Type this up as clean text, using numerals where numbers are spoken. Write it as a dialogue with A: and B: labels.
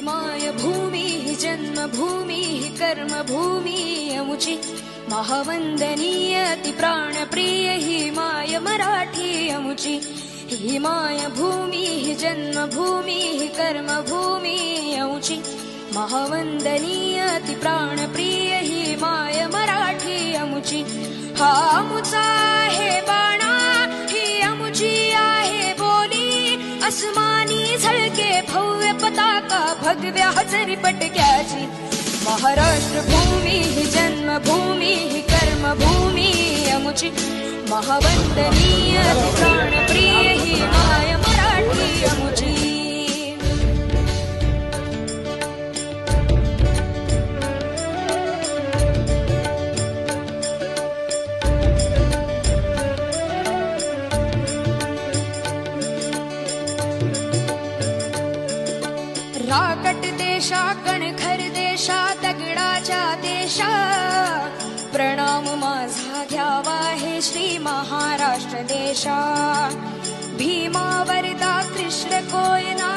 A: माय भूमी जन्मभूमी कर्मभूमी अमुची महावंदनीय अति प्राणप्रिय ही माय मराठी अमुची ही माय भूमी जन्मभूमी कर्मभूमी अमुची महावंदनीय अति प्राणप्रिय ही माय मराठी अमुची हा अमुचा आहे बाणा ही अमुची आहे बोली अस्मानी झळके भव्य पताका भगव्या हजरी पटक्याची महाराष्ट्र भूमी ही जन्मभूमी ही कर्मभूमी अमुची महावंदनीय प्राणप्रिय ही माय मराठी अमुची राकट देशा कणखर देशा दगडाच्या देशा प्रणाम माझा घ्यावा हे श्री महाराष्ट्र देशा भीमा वरदा कृष्ण कोयना